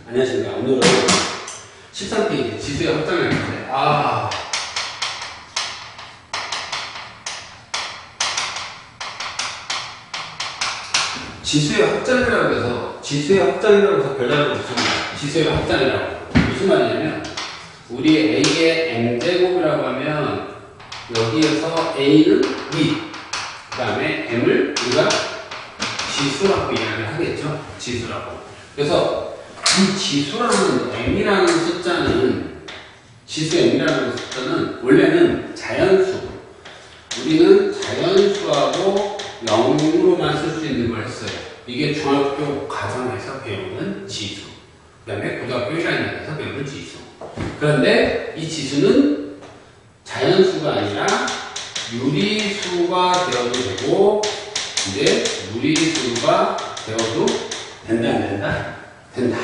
안녕하십니까. 오늘은 13페이지 지수의 확장을 할 건데, 지수의 확장이라고 해서, 별다른 거 없습니다. 지수의 확장이라고. 무슨 말이냐면, 우리 A의 M제곱이라고 하면, 여기에서 A는 위, 그 다음에 M을 우리가 지수라고 이야기를 하겠죠. 지수라고. 그래서 이 지수라는 M이라는 숫자는, 지수 M이라는 숫자는 원래는 자연수. 우리는 자연수하고 0으로만 쓸 수 있는 걸 했어요. 이게 중학교 과정에서 배우는 지수. 그 다음에 고등학교 1학년에서 배우는 지수. 그런데 이 지수는 자연수가 아니라 유리수가 되어도 되고, 이제 무리수가 되어도 된다, 안 된다? 된다.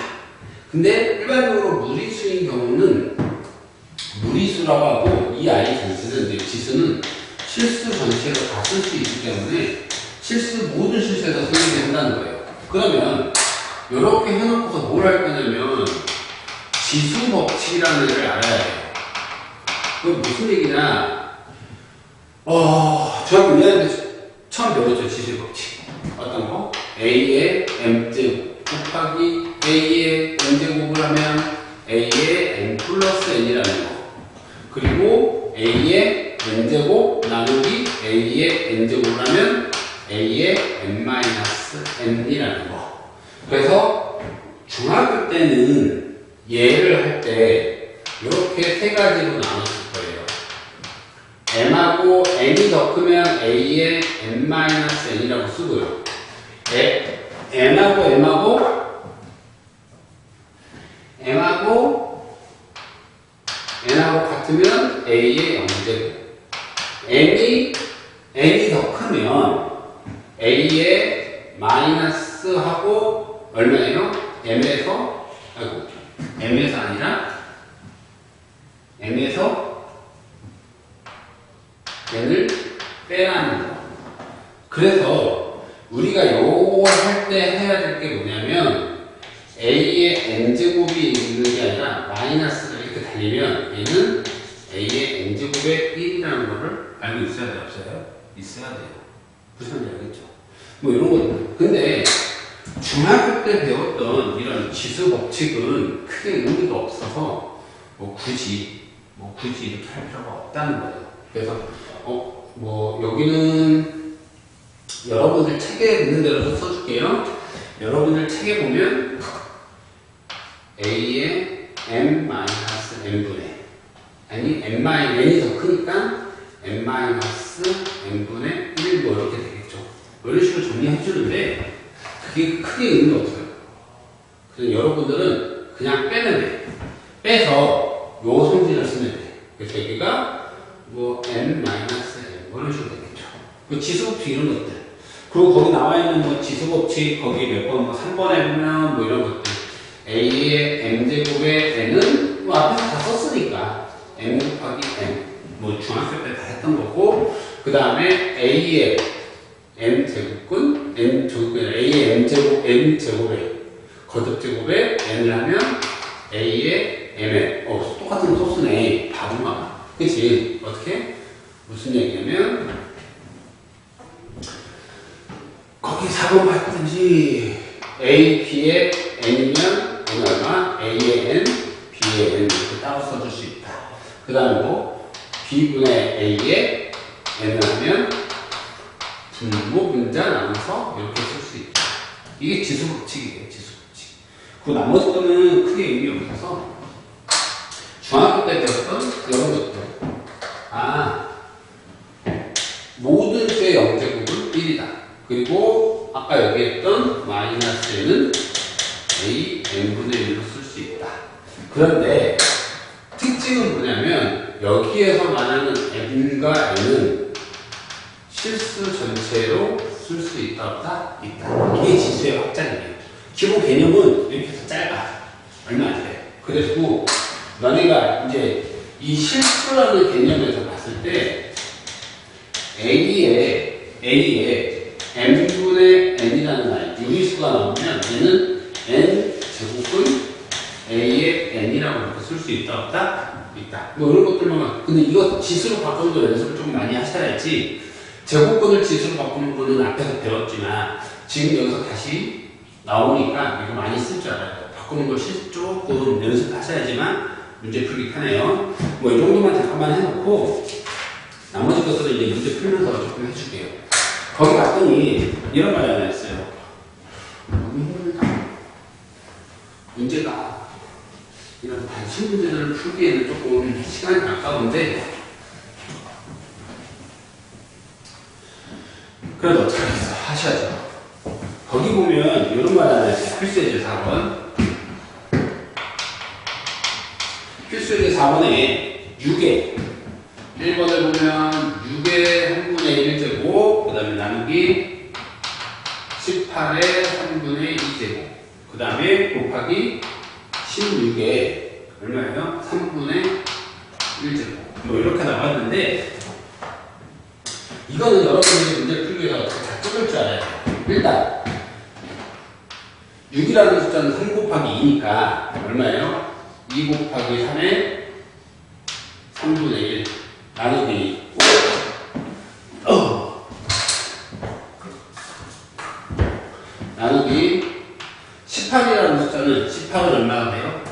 근데 일반적으로 무리수인 경우는 무리수라고 하고, 이 아이 전체는, 지수는 실수 전체로 다 쓸 수 있기 때문에 모든 실수에서 설명이 한다는 거예요. 그러면 이렇게 해놓고서 뭘 할 거냐면 지수 법칙이라는 애를 알아야 돼요. 그건 무슨 얘기냐? 중학교 2학년 때 처음 배웠죠. 지수 법칙. 어떤 거? A의 M제곱 곱하기 A의 N제곱을 하면 A의 N 플러스 N이라는 거. 그리고 A의 N제곱 나누기 A의 N제곱을 하면 A의 N-N이라는 거. 그래서 중학교 때는 얘를 할 때 이렇게 세 가지로 나눴을 거예요. M하고 N이 더 크면 A의 N-N이라고 쓰고요. N하고 같으면 A의 0제곱. N이 더 크면 A의 마이너스하고 얼마예요? M에서 아니라 M에서 N을 빼라는 거. 그래서 우리가 요걸 할 때 해야 될 게 뭐냐면 A의 N제곱이 있는 게 아니라 마이너스가 이렇게 달리면 얘는 A의 N제곱의 1이라는 거를 알고 있어야 돼요? 없어요? 있어야 돼요. 무슨 말인지 알겠죠? 뭐 이런 거죠. 근데 중학교 때 배웠던 이런 지수 법칙은 크게 의미가 없어서 굳이 이렇게 할 필요가 없다는 거예요. 그래서 여기는 여러분들 책에 있는 대로 써줄게요. 여러분들 책에 보면 A의 M-N분의 아니 N-N이 더 크니까 N-N분의 1 뭐 이렇게 되겠죠. 이런 식으로 정리해 주는데 그게 크게 의미가 없어요. 그래서 여러분들은 그냥 빼면 돼. 빼서 요 성질을 쓰면 돼. 그래서 여기가 N-N 이런 식으로 되겠죠. 지수법칙 이런 것들. 그리고 거기 나와 있는 지수법칙 거기 몇 번 3번에 보면 이런 것들. A의 M제곱의 N은 앞에서 다 썼으니까 M 곱하기 M 중학교 때 다 했던 거고, 그 다음에 A의 M제곱은 A의 M제곱의 거듭제곱에 N을 하면 A의 M에 똑같은 거 썼으네. 바보마. 그치? 어떻게? 무슨 얘기냐면 거기 4번 할 거든지 A, B의 N이면 N 얼마? A의 N, B의 N 이렇게 따로 써줄 수 있다. 그 다음에 B분의 A의 N을 하면 분모 분자 나눠서 이렇게 쓸 수 있다. 이게 지수법칙이에요. 지수법칙. 그 나머지 거는 크게 의미 없어서 중학교 때 배웠던 이런 것들. 모든 수의 0제곱은 1이다. 그리고 아까 얘기했던 마이너스는 A N분의 1로 쓸 수 있다. 그런데 특징은 뭐냐면 여기에서 말하는 N과 N은 실수 전체로 쓸 수 있다 없다? 있다. 이게 지수의 확장이에요. 기본 개념은 이렇게 해서 짧아. 얼마 안 돼. 그래서 너네가 이제 이 실수라는 개념에서 봤을 때 A의 M분의 N이라는 아이, 유리수가 나오면 얘는 N 제곱은 풀 수 있다 없다? 있다. 뭐 이런 것들만. 근데 이거 지수로 바꾸는 거 연습을 좀 많이 하셔야지. 제곱근을 지수로 바꾸는 거는 앞에서 배웠지만 지금 여기서 다시 나오니까 이거 많이 쓸 줄 알아요. 바꾸는 걸 조금 연습하셔야지만 문제 풀기 편해요. 뭐 이 정도만 잠깐만 해놓고 나머지 것들은 이제 문제 풀면서 조금 해줄게요. 거기 갔더니 이런 말이 하나 있어요. 너무 힘들다. 문제가 이런 단순 문제들을 풀기에는 조금 시간이 아까운데 그래도 어떻게 하셔야죠. 거기 보면 이런 말 하나 있어요. 필수예제 4번. 필수예제 4번에 6에 1번을 보면 6의 3분의 1제곱 그 다음에 나누기 18의 3분의 2제곱 그 다음에 곱하기 16의 얼마예요? 3분의 1제곱 뭐 이렇게 나왔는데 이거는 여러분들이 문제 풀기 위해서 어떻게 다 찍을 줄 알아야 돼요. 일단 6이라는 숫자는 3 곱하기 2니까 얼마예요? 2 곱하기 3의 3분의 1 나누기 나누기 18이라는 숫자는 18은 얼마가 돼요?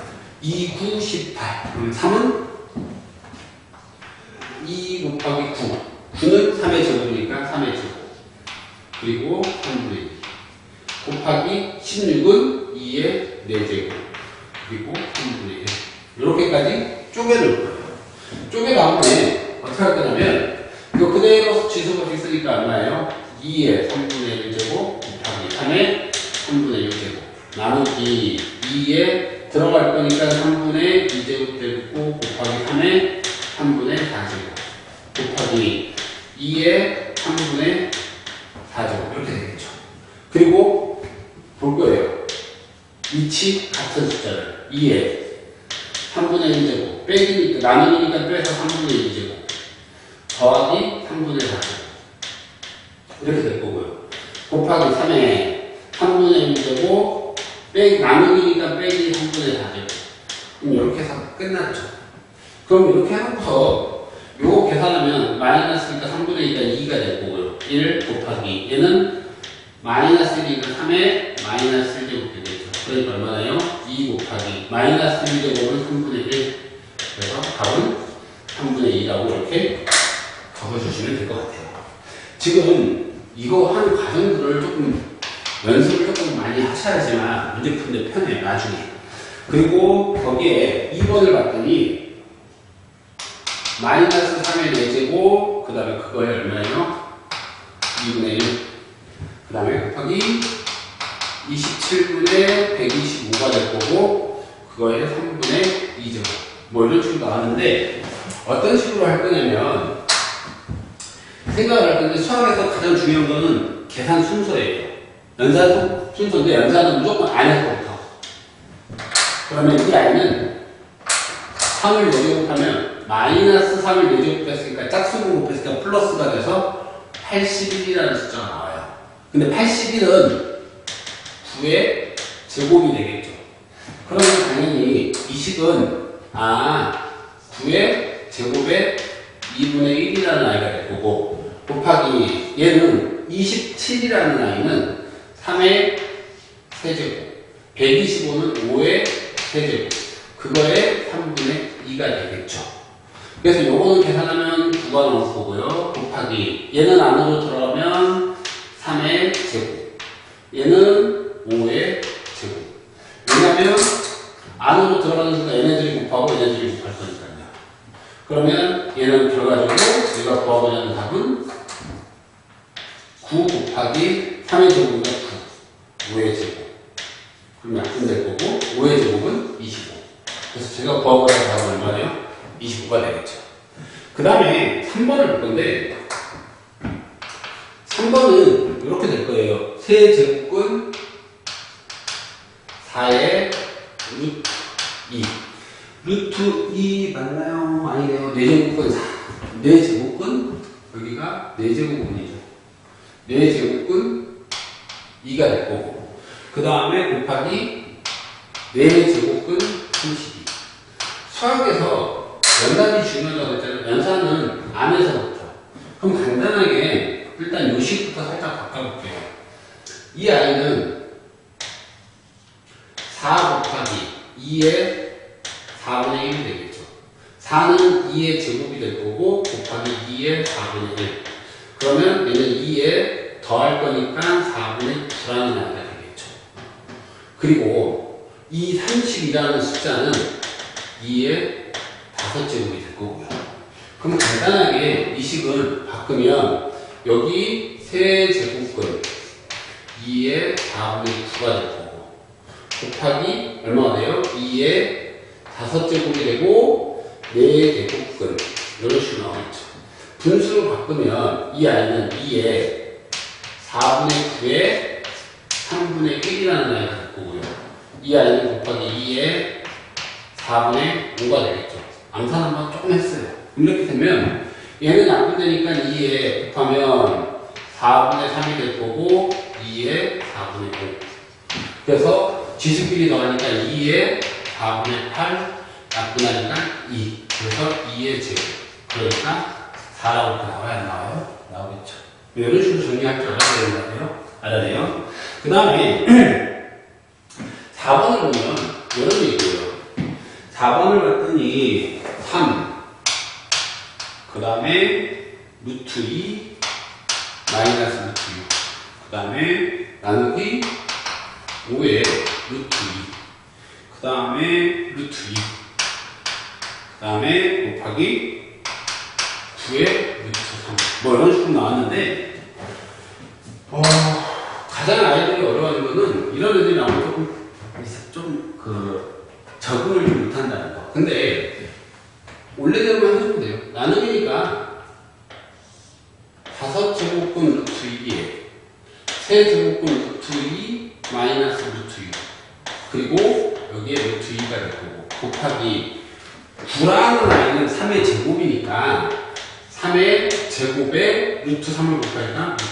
2, 9, 18 그럼 3은 2 곱하기 9 9는 3의 제곱이니까 3의 제곱 그리고 3분의 2 곱하기 16은 2의 4제곱 그리고 3분의 1 이렇게까지 쪼개놓을 거예요. 쪼개 다음에 어떻게 할 거냐면 이거 그대로 지수가 있으니까 얼마예요? 2의 3분의 1제곱 곱하기 3의 3분의 1제곱 나누기 2에 들어갈 거니까 3분의 2제곱 되고 곱하기 3의 3분의 4제곱 곱하기 2의 3분의 4제곱 이렇게 되겠죠. 그리고 볼 거예요. 위치 같은 숫자를 2에 3분의 1제곱 빼기니까 나누니까 빼서 3분의 2제곱 더하기 3분의 4제곱 이렇게 될 거고요. 곱하기 3에 3분의 1제곱 빼기 나누기니까 빼기 3분의 4제곱 그럼 이렇게 해서 끝났죠. 그럼 이렇게 해놓고서 요거 계산하면 마이너스니까 3분의 2가 2가 될 거고요. 1 곱하기 얘는 마이너스 1이니까 3에 마이너스 1제곱 되겠죠. 그러니까 얼마나요? 2 곱하기 마이너스 1제곱은 3분의 1 그래서 답은 3분의 2라고 이렇게 적어주시면 될 것 같아요. 지금 이거 하는 과정들을 조금 연습을 조금 많이 하셔야지만 문제 푸는데 편해요. 나중에. 그리고 거기에 2번을 봤더니 마이너스 3의 4제곱 그 다음에 그거에 얼마예요? 2분의 1 그 다음에 곱하기 27분의 125가 될 거고 그거에 3분의 2제곱 뭐 이런 식으로 나왔는데 어떤 식으로 할 거냐면 생각을 할 건데 수학에서 가장 중요한 거는 계산 순서예요. 연산 순서인데 연산은 무조건 안에서부터 그러면 이 아이는 3을 4제곱하면 마이너스 3을 4제곱 했으니까 짝수분 곱했으니까 플러스가 돼서 81이라는 숫자가 나와요. 근데 81은 9의 제곱이 되겠죠. 그러면 당연히 이 식은 9의 제곱에 2분의 1이라는 아이가 될 거고 곱하기 얘는 27이라는 아이는 3의 세제곱 125는 5의 세제곱 그거에 3분의 2가 되겠죠. 그래서 요거는 계산하면 9가 나올 거고요. 곱하기 얘는 안으로 들어가면 3의 제곱 얘는 5의 제곱 왜냐면 안으로 들어가는 순간 얘네들이 곱하고 얘네들이 곱할 거니까요. 그러면 얘는 결과적으로 우리가 구하고자 하는 답은 9 곱하기 3의 제곱은 9 5의 제곱 그럼 약분될 거고 5의 제곱은 25 그래서 제가 구하고자 하는 답은 얼마예요? 25가 되겠죠. 그 다음에 3번을 볼 건데 3번은 이렇게 될 거예요. 세제곱근 4의 루트 2 루트 2 맞나요? 아니네요. 4제곱근 4 4제곱근 여기가 4제곱근이죠. 4제곱근 2가 될 거고 그 다음에 곱하기 4제곱근 32 수학에서 연산이 중요하다고 했잖아요. 연산은 안에서부터. 그럼 간단하게 일단 요식부터 살짝 바꿔볼게요. 이 아이는 4 곱하기 2의 4분의 1이 되겠죠. 4는 2의 제곱이 될 거고 곱하기 2의 4분의 1. 그러면 얘는 2에 더할 거니까 4분의 9라는 아이가 되겠죠. 그리고 이 30이라는 숫자는 2의 5제곱이 될 거고요. 그럼 간단하게 이 식을 바꾸면 여기 세제곱근 2의 4분의 9가 될 거고 곱하기 얼마가 돼요? 2의 5제곱이 되고 4제곱근 이런 식으로 나오겠죠. 분수로 바꾸면 이 아이는 2의 4분의 9의 3분의 1이라는 아이가 될 거고요. 이 아이는 곱하기 2의 4분의 5가 되겠죠. 암산 한번 조금 했어요. 이렇게 되면 얘는 약분되니까 2에 곱하면 4분의 3이 될 거고 2에 4분의 5. 그래서 지수끼리 더하니까 2에 4분의 8 약분하니까 2. 그래서 2의 제곱. 그러니까 4라고 이렇게 나와야 안 나와요? 나오겠죠. 이런 식으로 정리할 줄 알아야 되는 거 같아요. 알아내요? 그 다음에 4번을 보면 이런 얘기예요. 4번을 봤더니 3, 그 다음에 루트 2, 마이너스 루트 6, 그 다음에 나누기 5의 루트 2, 그 다음에 루트 2, 그 다음에 곱하기 9의 루트 3. 뭐 이런 식으로 나왔는데, 가장 아이들이 어려워하는 거는 이런 애들이 나오면 적응을 좀 못한다는 거. 근데 원래대로만 해주면 돼요. 나누기니까 5제곱근 루트 2에 3제곱근 루트 2 마이너스 루트 6 그리고 여기에 루트 2가 될 거고 곱하기 9라는 아이는 3의 제곱이니까 3의 제곱에 루트 3을 곱하니까 루트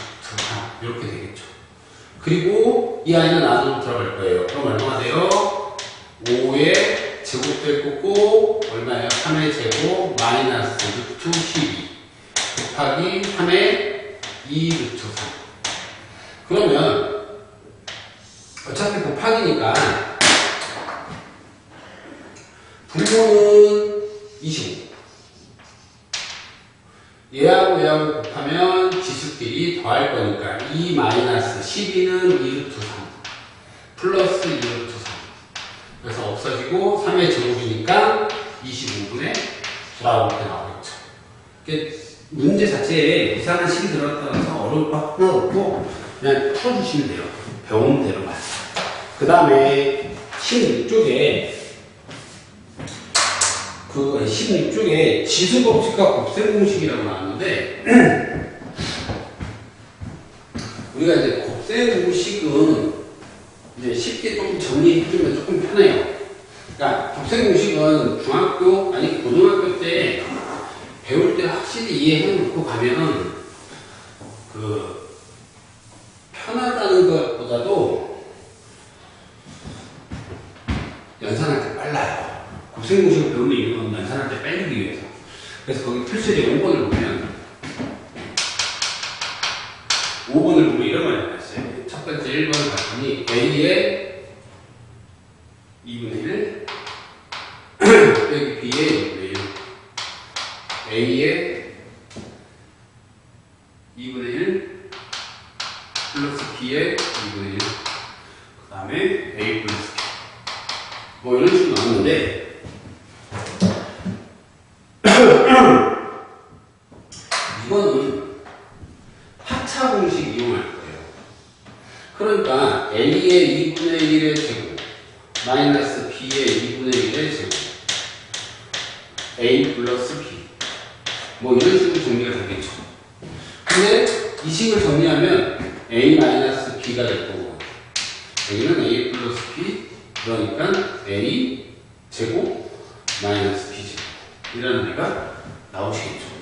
3 이렇게 되겠죠. 그리고 이 아이는 안으로 들어갈 거예요. 그럼 얼마가 돼요? 5의 제곱 될 거고 얼마예요? 3의 제곱 마이너스 루트 12 곱하기 3의 2 루트 3. 그러면 어차피 곱하기니까 분모는 25. 얘하고 얘하고 곱하면 지수끼리 더할 거니까 2 마이너스 12는 2 루트 3 플러스 2 루트 3. 그래서 없어지고 3의 제곱이니까 25분의 9라고 이렇게 나오겠죠. 이게 문제 자체에 이상한 식이 들어갔다서 어려울 거 하나 없고 그냥 풀어주시면 돼요. 배운 대로만. 그 다음에 16쪽에 16쪽에 지수법칙과 곱셈공식이라고 나왔는데 우리가 이제 곱셈공식은 이제 쉽게 조금 정리해주면 조금 편해요. 그러니까 곱셈공식은 중학교 아니 고등학교 때 배울 때 확실히 이해해놓고 가면은 편하다는 것보다도 연산할 때 빨라요. 곱셈공식을 배우는 이유는 연산할 때 빨리기 위해서. 그래서 거기 필수제 5번을 보면 5번을 보면 이런 말이 나왔어요. 첫 번째 1번을 봤더니 A의 2분의 1 빼기 B의 2분의 1 A의 2분의 1 플러스 B의 2분의 1 그 다음에 A 플러스 B 뭐 이런 식으로 나왔는데 이거는 합차 공식 이용할 거예요. 그러니까 A의 2분의 1의 제곱 마이너스 B의 2분의 1의 제곱 A 플러스 B 뭐 이런 식으로 정리가 되겠죠. 근데 이 식을 정리하면 A 마이너스 B가 될 거고 여기는 A 플러스 B 그러니까 A 제곱 마이너스 B 제곱 이라는 애가 나오시겠죠.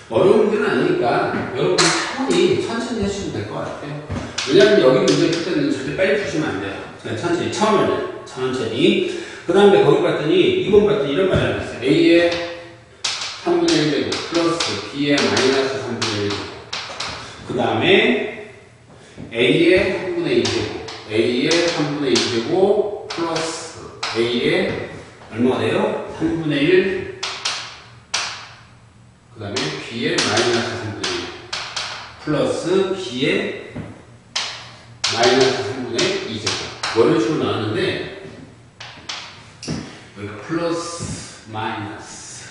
어려운 문제는 아니니까 여러분 차분히 천천히 하시면 될 것 같아요. 왜냐하면 여기 문제 풀 때는 절대 빨리 푸시면 안 돼요. 그냥 천천히 처음에는 천천히 그 다음에 거기 봤더니 2번 봤더니 이런 말이 나왔어요. A의 3분의 1 제곱 플러스 B의 마이너스 3분의 1 제곱. 그 다음에 A의 3분의 2 제곱, A의 3분의 2 제곱 플러스 A의 얼마가 돼요? 3분의 1. 그 다음에 B의 마이너스 3분의 1 플러스 B의 마이너스 3분의 2 제곱. 뭐 이런 식으로 나왔는데 여기가 플러스 마이너스.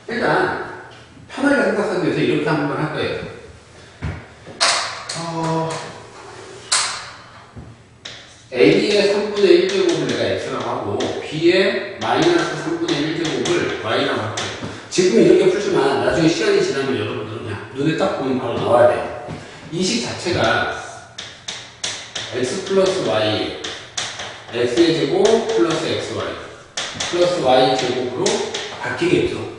일단 편하게 생각하기 위해서 이렇게 한번 할 거예요. A의 3분의 1 제곱을 내가 X라고 하고 B의 마이너스 3분의 1 제곱을 Y라고 할 거예요. 지금 이렇게 풀지만 나중에 시간이 지나면 여러분들은 그냥 눈에 딱 보면 바로 나와야 돼요. 이 식 자체가 X 플러스 Y, X의 제곱 플러스 XY 플러스 Y 제곱으로 바뀌겠죠.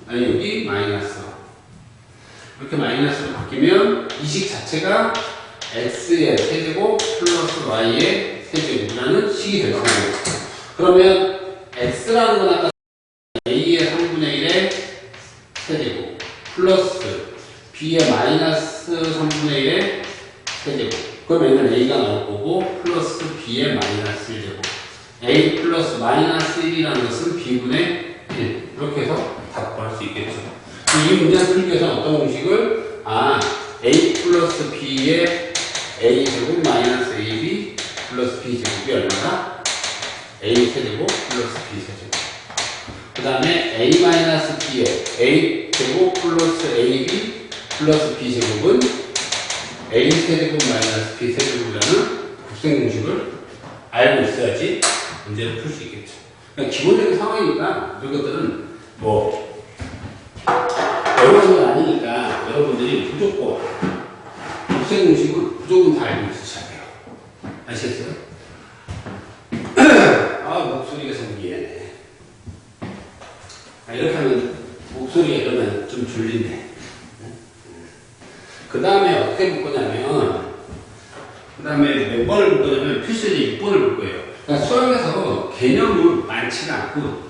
아니 여기 마이너스. 이렇게 마이너스로 바뀌면 이 식 자체가 X의 세제곱 플러스 Y의 세제곱이라는 식이 될 거예요. 그러면 X라는 건 아까 A의 3분의 1의 세제곱 플러스 B의 마이너스 3분의 1의 세제곱. 그러면 A가 나올 거고 플러스 B의 마이너스 1제곱. A 플러스 마이너스 1이라는 것은 B분의 1. 이렇게 해서 답 구할 수 있겠죠. 이 문제를 풀기 위해서 어떤 공식을? A 플러스 B의 A제곱 마이너스 AB 플러스 B제곱이 얼마다? A 세제곱 플러스 B 세제곱. 그 다음에 A 마이너스 B의 A제곱 플러스 AB 플러스 B제곱은 A 세제곱 마이너스 B 세제곱이라는 곱셈 공식을 알고 있어야지 문제를 풀 수 있겠죠. 그러니까 기본적인 상황이니까 이런 것들은 뭐 어려운 건 아니니까 여러분들이 무조건 곱셈 공식을 무조건 다 알고 있으셔야 돼요. 아시겠어요? 목소리가 참 미안해. 이렇게 하면 목소리가 이러면 좀 졸린데. 그 다음에 어떻게 볼 거냐면, 그 다음에 몇 번을 볼 거냐면 필수제 6번을 볼 거예요. 그러니까 수학에서 개념은 많지가 않고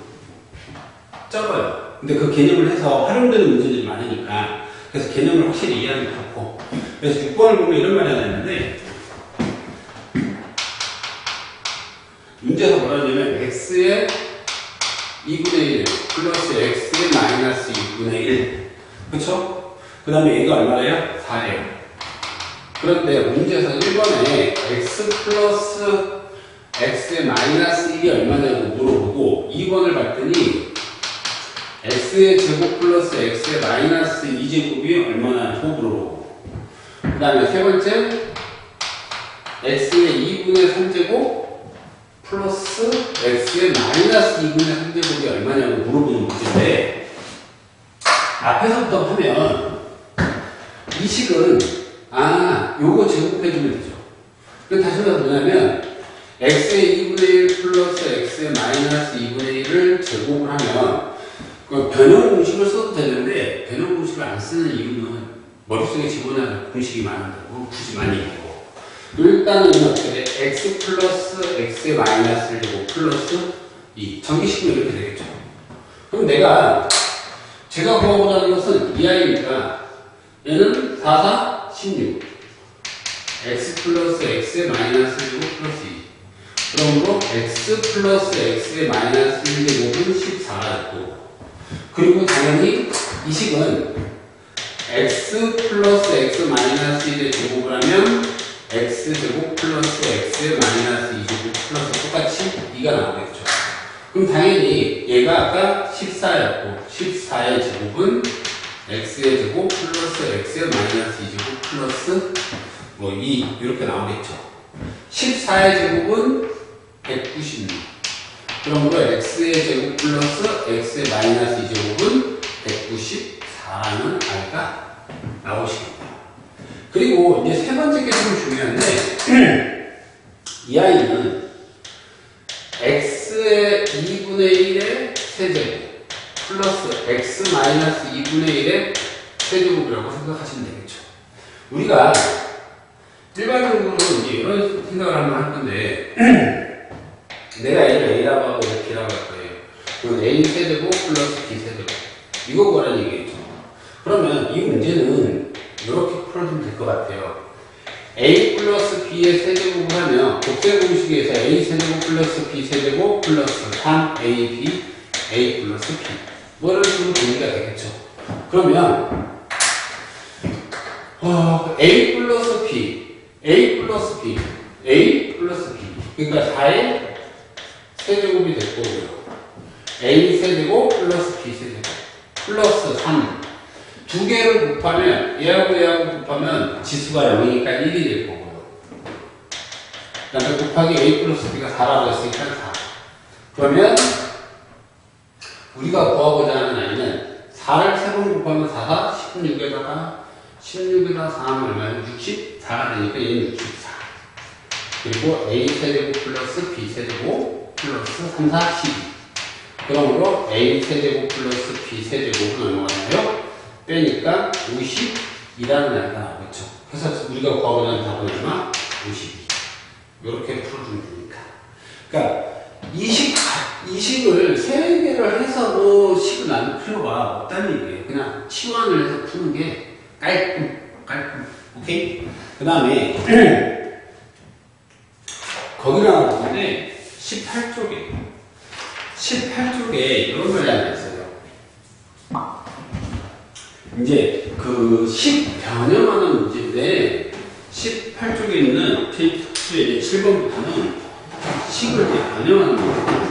적어요. 근데 그 개념을 해서 활용되는 문제들이 많으니까 그래서 개념을 확실히 이해하는 게 좋고. 그래서 6번을 보면 이런 말이 하나 있는데 문제에서 뭐라 하냐면 x의 2분의 1 플러스 x의 마이너스 2분의 1 그쵸? 그 다음에 얘가 얼마래요? 4예요. 그런데 문제에서 1번에 x 플러스 x의 마이너스 1이 얼마냐고 물어보고 2번을 봤더니 x의 제곱 플러스 x의 마이너스 2제곱이 얼마냐고 물어보고 그 다음에 세 번째 x의 2분의 3제곱 플러스 x의 마이너스 2분의 3제곱이 얼마냐고 물어보는 문제인데 앞에서부터 하면 이 식은 요거 제곱해주면 되죠. 그럼 다시 말해서 뭐냐면 x의 2분의 1 플러스 x의 마이너스 2분의 1을 제곱을 하면 그 변형 공식을 써도 되는데 변형 공식을 안 쓰는 이유는 머릿속에 집어넣는 공식이 많은다고 굳이 많이 있고 일단은 어떻게 돼? x 플러스 x의 마이너스 1제곱 플러스 2 전기식은 이렇게 되겠죠. 그럼 제가 구하고자 것은 2i니까 얘는 4, 4, 16 x 플러스 x의 마이너스 1제곱 플러스 2 그러므로 x 플러스 x의 마이너스 1제곱은 14였고 그리고 당연히 이 식은 x 플러스 x 마이너스 1의 제곱을 하면 x제곱 플러스 x의 마이너스 2제곱 플러스 똑같이 2가 나오겠죠. 그럼 당연히 얘가 아까 14였고 14의 제곱은 x의 제곱 플러스 x의 마이너스 2제곱 플러스 2 이렇게 나오겠죠. 14의 제곱은 196 그러므로 x의 제곱 플러스 x의 마이너스 2제곱은 194라는 i가 나오시겠죠. 그리고 이제 세 번째 게 좀 중요한데 이 아이는 x의 2분의 1의 세제곱 플러스 x 마이너스 2분의 1의 세제곱이라고 생각하시면 되겠죠. 우리가 일반적으로 이제 이런 생각을 한번 할 건데 내가 A를 A라고 하고 B라고 할 거예요. 그럼 A 세제곱 플러스 B 세제곱. 이거 뭐라는 얘기겠죠. 그러면 이 문제는 이렇게 풀어주면 될 것 같아요. A 플러스 B의 세제곱을 하면 곱셈 공식에서 A 세제곱 플러스 B 세제곱 플러스 3AB A 플러스 B 뭐 이런 식으로 정리가 되겠죠. 그러면 A 플러스 B A 플러스 B A 플러스 B 그러니까 4의 세제곱이 될 거고요. A 세제곱 플러스 B 세제곱 플러스 3 두 개를 곱하면 얘하고 얘하고 곱하면 지수가 0이니까 1이 될 거고요. 그 다음에 곱하기 A 플러스 B가 4라고 했으니까 4. 그러면 우리가 구하고자 하는 아이는 4를 3번 곱하면 4가 16에다가 4 하면 얼마예요? 64가 되니까 얘는 64. 그리고 A 세제곱 플러스 B 세제곱 플러스 3, 4, 12. 그러므로 A 세제곱 플러스 B 세제곱은 얼마가 나요? 빼니까 52라는 아이가 나오겠죠. 그래서 우리가 구하고자 하는 답은 얼마? 52. 이렇게 풀어주면 되니까. 그러니까 이식을 3개를 해서 뭐 식을 나눌 필요가 없다는 얘기예요. 그냥 치환을 해서 푸는 게 깔끔. 오케이? 그 다음에 거기를 하나 보는데 18쪽에 이런 걸 하나 있어요. 이제 그 식 변형하는 문제인데 18쪽에 있는 페이지 7번부터는 식을 이렇게 변형하는 문제입니다.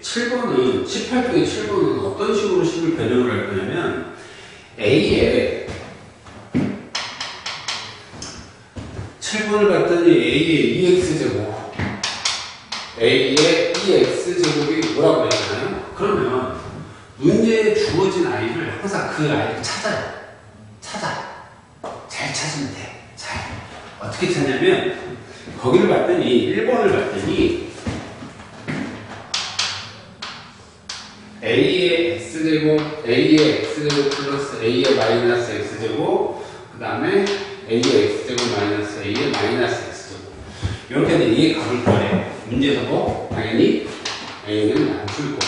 칠번은 18쪽의 7번은 어떤 식으로 식을 변형을 할 거냐면 A에 7번을 봤더니 A의 2x제곱 A의 2x제곱이 뭐라고 했잖아요. 그러면 문제에 주어진 아이를 항상 그 아이를 찾아요. 잘 찾으면 돼. 어떻게 찾냐면 거기를 봤더니 1번을 봤더니 A의 x제곱 플러스 A의 마이너스 x제곱 그 다음에 A의 x제곱 마이너스 A의 마이너스 x제곱 이렇게 해서 이게 값을 구하래요. 문제에서도 당연히 A는 안 쓸 거고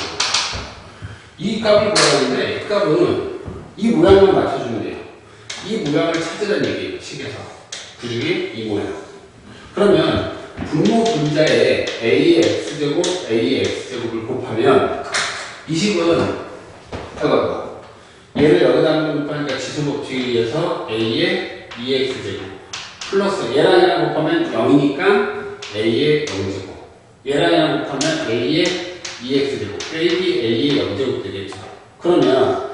이 값을 구하는데 이 값은 이 모양만 맞춰주면 돼요. 이 모양을 찾으라는 얘기예요. 식에서 그 중에 이 모양. 그러면 분모 분자에 A의 x제곱 A의 x제곱을 곱하면 이 식은 얘를 여기다 한번 곱하니까 지수법칙에 의해서 A의 2x제곱 플러스 얘랑 곱하면 0이니까 A의 0제곱 얘랑 곱하면 A의 2x제곱 빼기 A의 0제곱 되겠죠. 그러면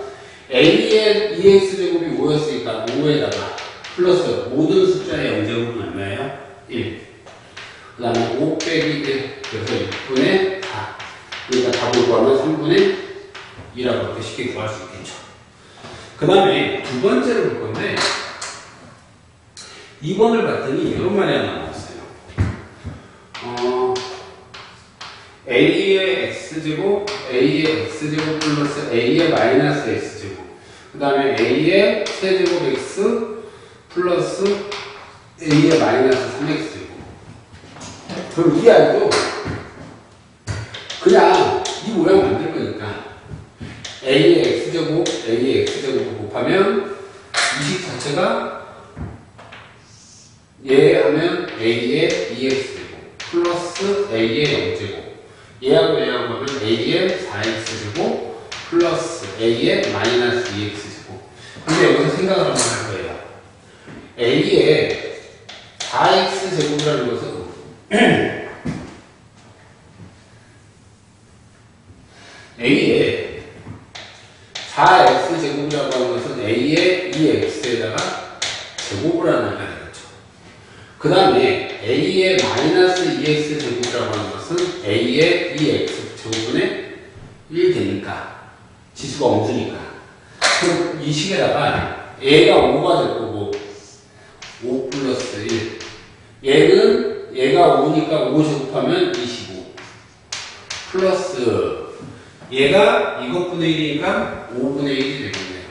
A의 2x제곱이 5였으니까 5에다가 플러스 모든 숫자의 0제곱은 얼마예요? 1. 그 다음에 5 빼기 1 그래서 6분의 4 그러니까 답을 구하면 3분의 2라고 이렇게 쉽게 구할 수 있겠죠. 그 다음에 두 번째를 볼 건데 2번을 봤더니 이런 말이 하나 나왔어요. A의 x제곱 플러스 A의 마이너스 x제곱 그 다음에 A의 세제곱 x 플러스 A의 마이너스 3x제곱 그럼 이 아이도 그냥 이 모양 만들 거니까 A의 x제곱을 곱하면 이 식 자체가 얘 하면 A의 2x제곱 플러스 A의 0제곱 얘하고 하면 A의 4x제곱 플러스 A의 마이너스 2x제곱 근데 여기서 생각을 한번 할 거예요. A의 4x제곱이라는 것은 A의 4x제곱이라고 하는 것은 A의 2x에다가 제곱을 하는 거가 되겠죠. 그 다음에 A의 마이너스 2x제곱이라고 하는 것은 A의 2x제곱분의 1 되니까 지수가 없으니까 그럼 이 식에다가 얘가 5가 될 거고 5 플러스 1 얘는 얘가 5니까 5 제곱하면 25 플러스 얘가 이것분의 1이니까 5분의 1이 되겠네요.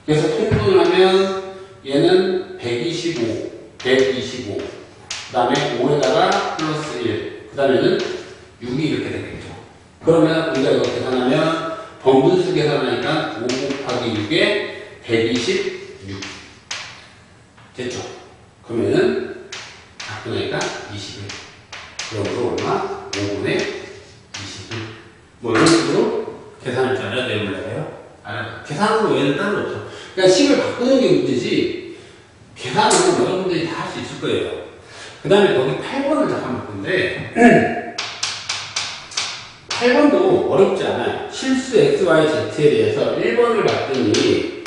그래서 통분을 하면 얘는 125 125 그 다음에 5에다가 플러스 1 그 다음에는 6이 이렇게 되겠죠. 그러면 우리가 이거 계산하면 번분수 계산하니까 5 곱하기 6에 126 됐죠? 그러면은 바꾸니까 21 그러므로 얼마? 5분의 21 뭐 이런 식으로 계산할 줄 알아야 돼요? 몰라요? 알아요. 계산으로 외에는 따로 없죠. 그러니까 식을 바꾸는 게 문제지 계산은 여러분들이 다 할 수 있을 거예요. 그 다음에 거기 8번을 잠깐 볼 건데 8번도 어렵지 않아요. 실수 x, y, z에 대해서 1번을 봤더니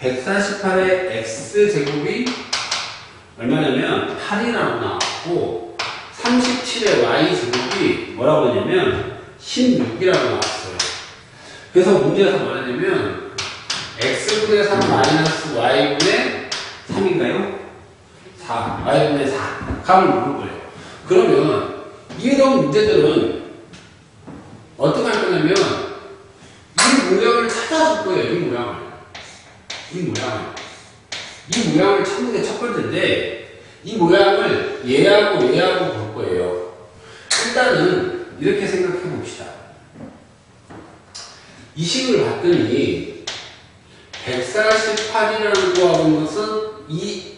148에 x제곱이 얼마냐면 8이라고 나왔고 37에 y제곱이 뭐라고 하냐면 16이라고 나왔어요. 그래서 문제에서 뭐냐면 x분의 3 마이너스 y분의 3인가요? 4 y분의 4 값을 물을 거예요. 그러면 이런 문제들은 어떻게 할 거냐면 이 모양을 찾아줄 거예요. 이 모양을 찾는 게 첫 번째인데 이 모양을 얘하고 얘하고 볼 거예요. 일단은 이렇게 생각해 봅시다. 이 식을 봤더니 148이라는 구하는 것은 이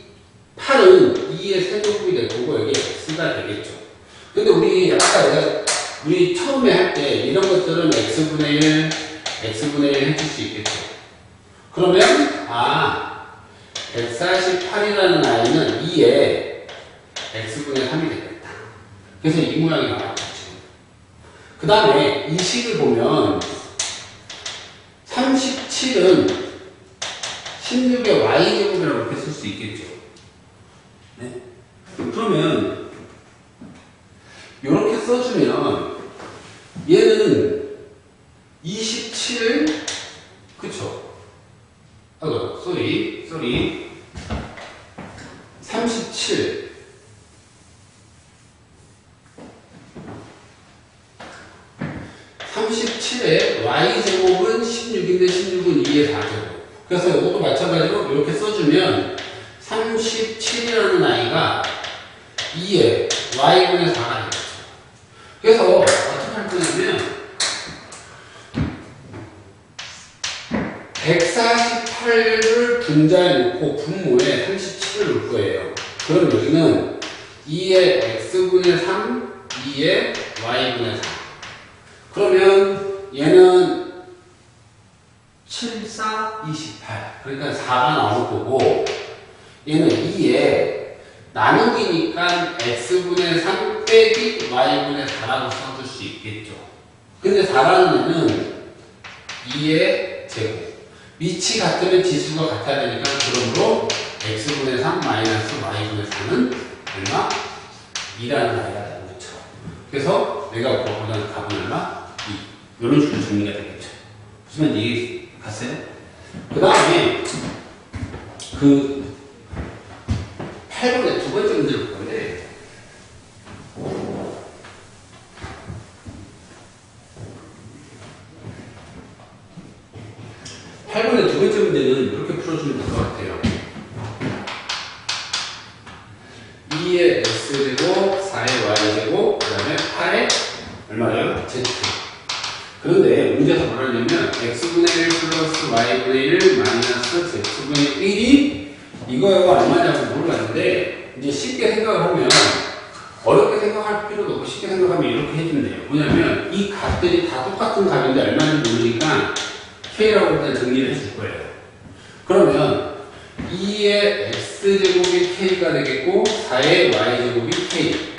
8은 2의 세제곱이 될 거고 여기 x가 되겠죠. 근데 우리 아까 우리 처음에 할 때 이런 것들은 x분의 1 해줄 수 있겠죠. 그러면 148이라는 아이는 2에 x분의 3이 되겠다. 그래서 이 모양이 나왔죠. 그 다음에 이 식을 보면 37은 16의 y제곱이라고 이렇게 쓸 수 있겠죠. 네? 그러면 이렇게 써주면 얘는 27을 그쵸? 쏘리 37의 y제곱은 16인데 16은 2의 4제곱. 그래서 이것도 마찬가지로 이렇게 써주면 37이라는 아이가 2의 y분의 4가 되겠죠. 그래서 어떻게 할 거냐면 148을 분자에 놓고 분모에 37을 놓을 거예요. 그럼 여기는 2의 x분의 3, 2의 y분의 4. 그러면 얘는 7, 4, 28. 그러니까 4가 나올 거고 얘는 2에 나누기니까 x분의 3 빼기 y분의 4라고 써줄 수 있겠죠. 근데 4라는 애는 2의 제곱. 밑이 같으면 지수가 같아야 되니까 그러므로 x분의 3 마이너스 y분의 4는 얼마? 2라는 아이가 되는 거죠. 그래서 내가 구하는 값은 얼마? 2. 이런 식으로 정리가 되겠죠. 무슨 얘기 갔어요? 그 다음에 그 8번의 두 번째 문제를 볼 건데 8번의 두 번째 문제는 이렇게 풀어주면 될 것 같아요. 2의 x제곱, 4의 y제곱, 그 다음에 8의 얼마예요? z. 그런데 문제에서 뭐라냐면 x분의 1 플러스 y분의 1 마이너스 z분의 1이 이거가 얼마냐고 물어봤는데 이제 쉽게 생각을 하면 어렵게 생각할 필요도 없고 쉽게 생각하면 이렇게 해주면 돼요. 뭐냐면 이 값들이 다 똑같은 값인데 얼마인지 모르니까 K라고 일단 정리를 해줄 거예요. 그러면 2의 X제곱이 K가 되겠고 4의 Y제곱이 K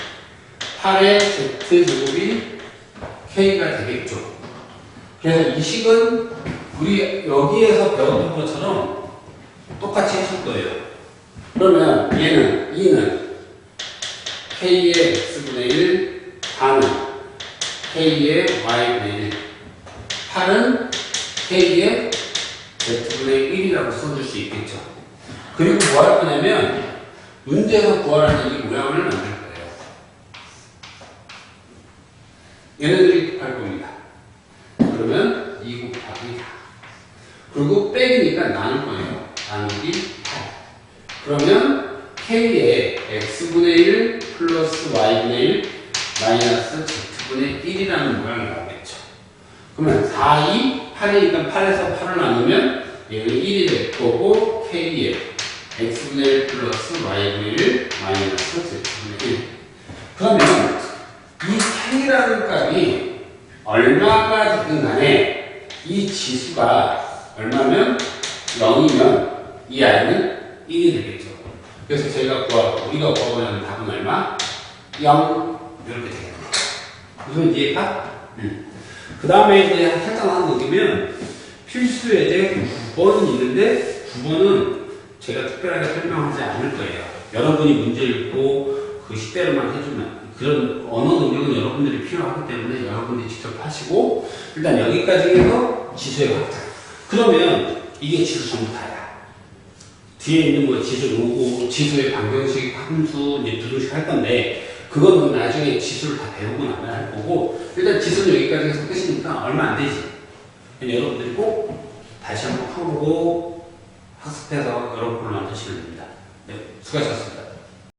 8의 Z제곱이 K가 되겠죠. 그래서 이 식은 우리 여기에서 배웠던 것처럼 똑같이 해줄 거예요. 그러면 얘는 2는 K의 X분의 1 4는 K의 Y분의 1 8은 K의 Z분의 1이라고 써줄 수 있겠죠. 그리고 뭐 할 거냐면 문제에서 문제에서 구하라는 이 모양을 만들 거예요. 얘네들이 할 겁니다. 그러면 2 곱하기 4. 그리고 빼기니까 나눌 거예요. 나누기 8. 그러면 K에 X분의 1 플러스 Y분의 1 마이너스 Z분의 1이라는 모양이 나오겠죠. 그러면 4, 2, 8이니까 8에서 8을 나누면 얘는 1이 될 거고 K에 X분의 1 플러스 Y분의 1 마이너스 Z분의 1. 그러면 이 K라는 값이 얼마가 됐든 간에 이 지수가 얼마면 0이면 이 I는 1이 되겠죠. 그래서 저희가 우리가 구하고자 답은 얼마? 0 이렇게 되겠네요. 무슨 이해가? 그 다음에 이제 살짝 하나 넘기면 필수에 대해 9번은 있는데 9번은 제가 특별하게 설명하지 않을 거예요. 여러분이 문제 읽고 그 식대로만 해주면 그런 언어 능력은 여러분들이 필요하기 때문에 여러분들이 직접 하시고 일단 여기까지 해서 지수의 확장. 그러면 이게 지수 전부 다야. 뒤에 있는 뭐 지수 로고, 지수의 방정식, 함수, 이제 두등식 할 건데 그거는 나중에 지수를 다 배우고 나면 할 거고 일단 지수는 여기까지 해서 끝이니까 얼마 안 되지. 여러분들이 꼭 다시 한번 풀고 학습해서 여러분 걸 만드시면 됩니다. 네, 수고하셨습니다.